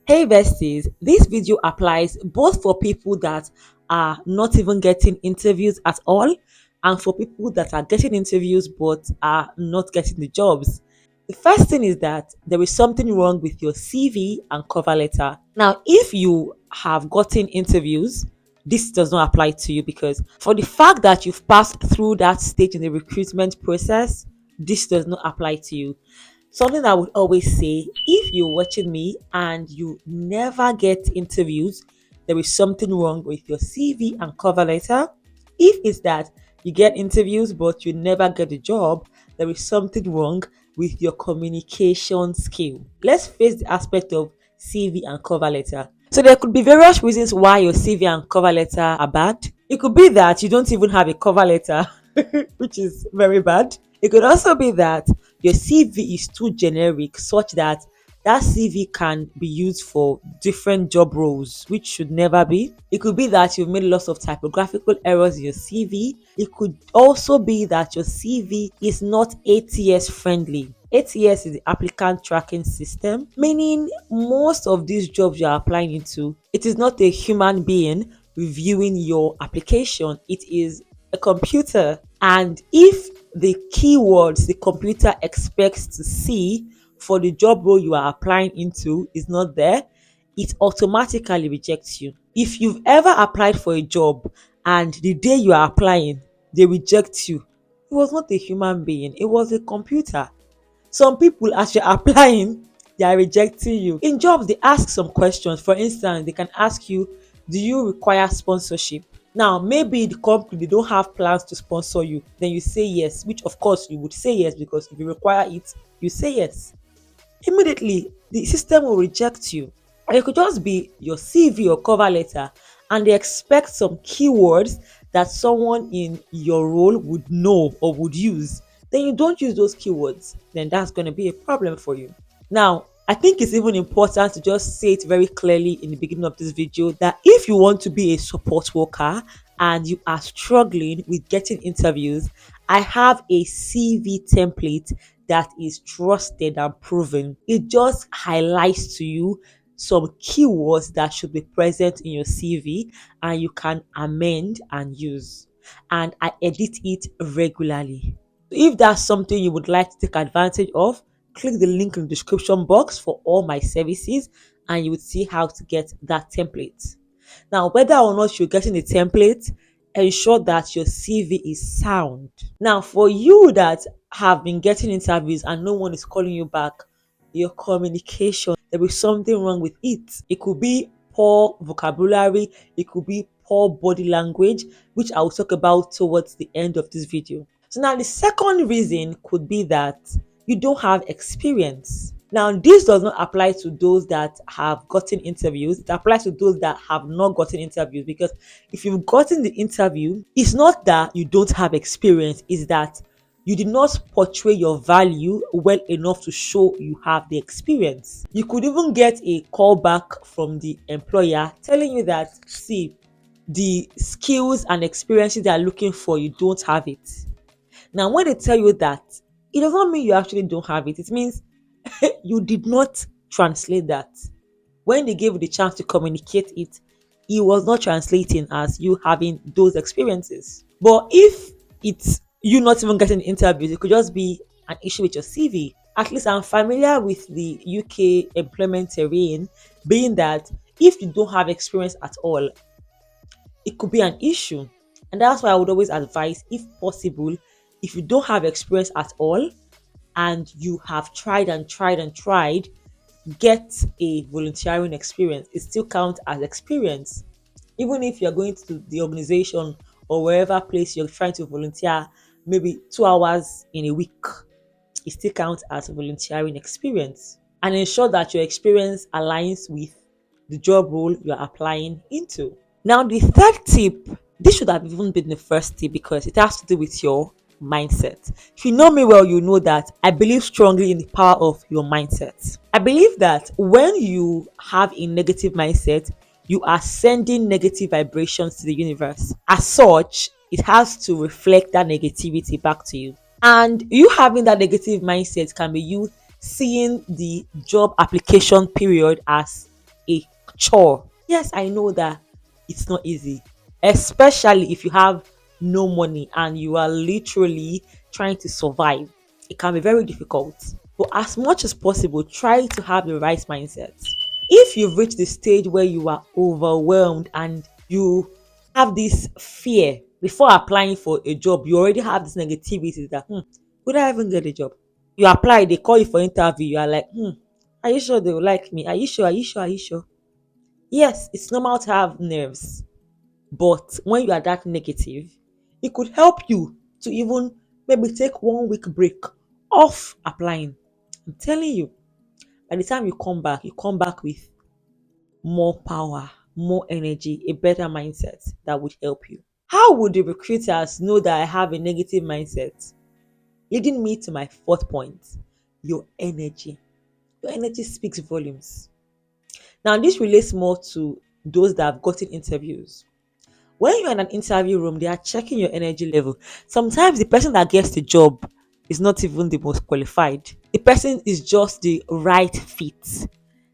Hey besties, this video applies both for people that are not even getting interviews at all and for people that are getting interviews but are not getting the jobs. The first thing is that there is something wrong with your CV and cover letter. Now, if you have gotten interviews, this does not apply to you because for the fact that you've passed through that stage in the recruitment process, this does not apply to you. Something I would always say, if you're watching me and you never get interviews, there is something wrong with your CV and cover letter. If it's that you get interviews but you never get a job, there is something wrong with your communication skill. Let's face the aspect of CV and cover letter. So there could be various reasons why your CV and cover letter are bad. It could be that you don't even have a cover letter, which is very bad. It could also be that your CV is too generic, such that that CV can be used for different job roles, which should never be. It could be that you've made lots of typographical errors in your CV. It could also be that your CV is not ATS friendly. ATS is the applicant tracking system, meaning most of these jobs you're applying into, it is not a human being reviewing your application, it is a computer. And if the keywords the computer expects to see for the job role you are applying into is not there, it automatically rejects you. If you've ever applied for a job and the day you are applying, they reject you, it was not a human being, it was a computer. Some people, as you're applying, they are rejecting you. In jobs, they ask some questions. For instance, they can ask you, do you require sponsorship? Now, maybe the company, they don't have plans to sponsor you. Then you say yes, which of course you would say yes because if you require it, you say yes. Immediately, the system will reject you. And it could just be your CV or cover letter, and they expect some keywords that someone in your role would know or would use. Then you don't use those keywords, then that's going to be a problem for you. Now, I think it's even important to just say it very clearly in the beginning of this video that if you want to be a support worker and you are struggling with getting interviews, I have a CV template that is trusted and proven. It just highlights to you some keywords that should be present in your CV and you can amend and use. And I edit it regularly. If that's something you would like to take advantage of, click the link in the description box for all my services and you would see how to get that template. Now, whether or not you're getting a template, ensure that your CV is sound. Now, for you that have been getting interviews and no one is calling you back, your communication, there is something wrong with it. It could be poor vocabulary, it could be poor body language, which I will talk about towards the end of this video. So now the second reason could be that you don't have experience. Now, this does not apply to those that have gotten interviews. It applies to those that have not gotten interviews, because if you've gotten the interview, it's not that you don't have experience, it's that you did not portray your value well enough to show you have the experience. You could even get a call back from the employer telling you that, see, the skills and experiences they are looking for, you don't have it. Now, when they tell you that, it does not mean you actually don't have it. It means you did not translate that. When they gave you the chance to communicate it, it was not translating as you having those experiences. But if it's you not even getting interviews, it could just be an issue with your CV. At least I'm familiar with the UK employment terrain, being that if you don't have experience at all, it could be an issue. And that's why I would always advise, if possible, if you don't have experience at all and you have tried and tried and tried, get a volunteering experience. It still counts as experience. Even if you're going to the organization or wherever place you're trying to volunteer, maybe 2 hours in a week, it still counts as volunteering experience. And ensure that your experience aligns with the job role you're applying into. Now, the third tip, this should have even been the first tip because it has to do with your mindset. If you know me well, you know that I believe strongly in the power of your mindset. I believe that when you have a negative mindset, you are sending negative vibrations to the universe. As such, it has to reflect that negativity back to you. And you having that negative mindset can be you seeing the job application period as a chore. Yes, I know that it's not easy, especially if you have no money and you are literally trying to survive. It can be very difficult. But as much as possible, try to have the right mindset. If you've reached the stage where you are overwhelmed and you have this fear before applying for a job, you already have this negativity that, would I even get a job? You apply, they call you for interview, you are like, are you sure they will like me? Are you sure? Are you sure? Are you sure? Yes, it's normal to have nerves, but when you are that negative, it could help you to even maybe take 1 week break off applying. I'm telling you, by the time you come back with more power, more energy, a better mindset that would help you. How would the recruiters know that I have a negative mindset? Leading me to my fourth point, your energy. Your energy speaks volumes. Now, this relates more to those that have gotten interviews. When you're in an interview room, they are checking your energy level. Sometimes the person that gets the job is not even the most qualified. The person is just the right fit.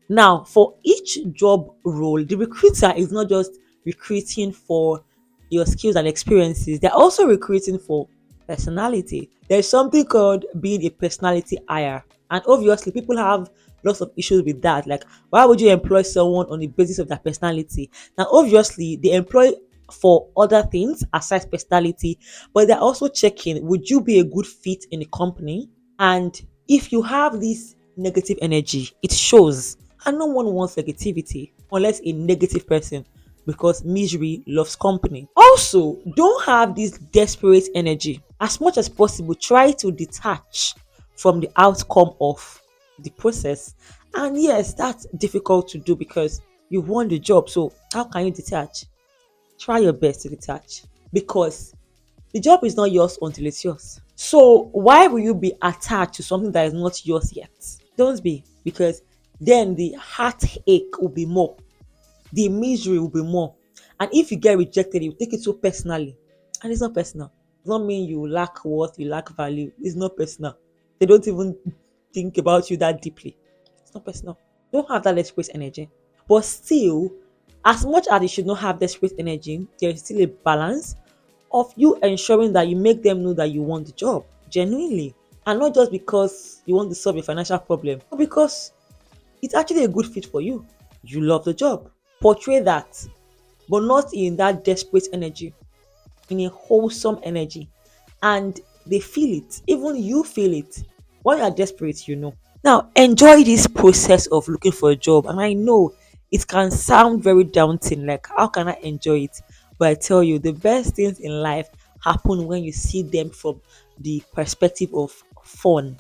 Now, for each job role, the recruiter is not just recruiting for your skills and experiences, they're also recruiting for personality. There's something called being a personality hire. And obviously, people have lots of issues with that. Like, why would you employ someone on the basis of their personality? Now, obviously, they employ for other things aside personality, but they're also checking, would you be a good fit in the company? And if you have this negative energy, it shows. And no one wants negativity unless a negative person, because misery loves company. Also, don't have this desperate energy. As much as possible, try to detach from the outcome of the process. And yes, that's difficult to do because you want the job. So, how can you detach? Try your best to detach because the job is not yours until it's yours. So why will you be attached to something that is not yours yet? Don't be, because then the heartache will be more, the misery will be more. And if you get rejected, you take it so personally. And it's not personal. It does not mean you lack worth, you lack value. It's not personal. They don't even think about you that deeply. It's not personal. Don't have that desperate energy. But still, as much as you should not have desperate energy, there is still a balance of you ensuring that you make them know that you want the job genuinely, and not just because you want to solve a financial problem, but because it's actually a good fit for you. You love the job. Portray that, but not in that desperate energy, in a wholesome energy. And they feel it. Even you feel it. When you are desperate, you know. Now, enjoy this process of looking for a job. And I know it can sound very daunting, like, how can I enjoy it? But I tell you, the best things in life happen when you see them from the perspective of fun,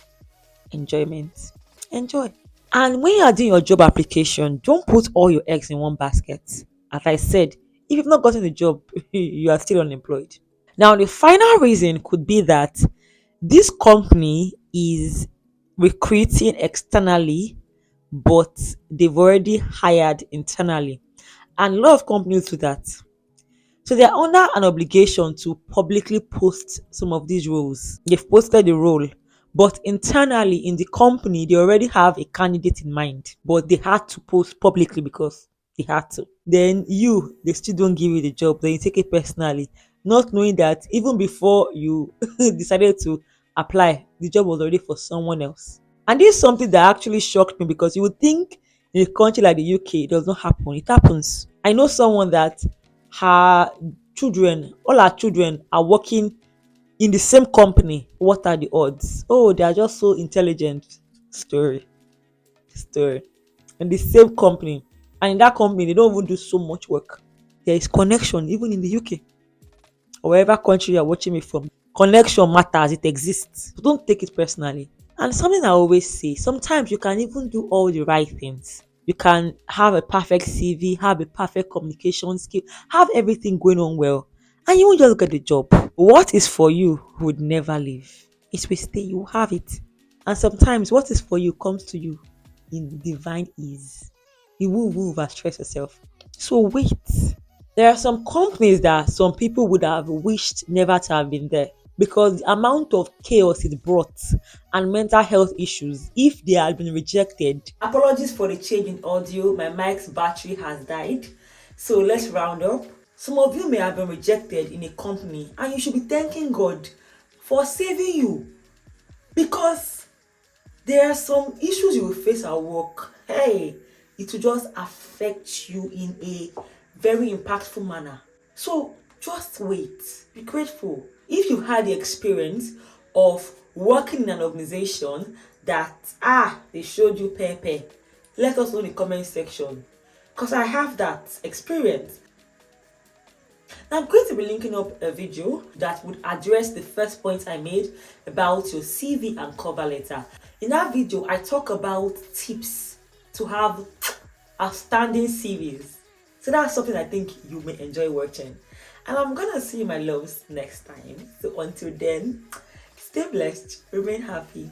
enjoyment. Enjoy. And when you are doing your job application, don't put all your eggs in one basket. As I said, if you've not gotten a job, you are still unemployed. Now, the final reason could be that this company is recruiting externally, but they've already hired internally. And a lot of companies do that. So they're under an obligation to publicly post some of these roles. They've posted the role, but internally in the company, they already have a candidate in mind, but they had to post publicly because they had to. Then they still don't give you the job. Then you take it personally, not knowing that even before you decided to apply, the job was already for someone else. And this is something that actually shocked me because you would think in a country like the UK, it does not happen. It happens. I know someone that her all her children are working in the same company. What are the odds? Oh, they are just so intelligent. Story. Story. In the same company. And in that company, they don't even do so much work. There is connection even in the UK or wherever country you're watching me from. Connection matters, it exists. So don't take it personally. And something I always say, sometimes you can even do all the right things. You can have a perfect CV, have a perfect communication skill, have everything going on well, and you won't just get the job. What is for you would never leave. It will stay, you have it. And sometimes what is for you comes to you in divine ease. You won't overstress yourself. So wait. There are some companies that some people would have wished never to have been there. because the amount of chaos it brought and mental health issues if they had been rejected. Apologies for the change in audio. My mic's battery has died. So let's round up. Some of you may have been rejected in a company and you should be thanking God for saving you, because there are some issues you will face at work. Hey, it will just affect you in a very impactful manner. So just wait, be grateful. If you've had the experience of working in an organization that they showed you pepe, let us know in the comment section, because I have that experience. Now I'm going to be linking up a video that would address the first point I made about your CV and cover letter. In that video, I talk about tips to have outstanding CVs. So that's something I think you may enjoy watching. And I'm gonna see you, my loves, next time. So until then, stay blessed, remain happy.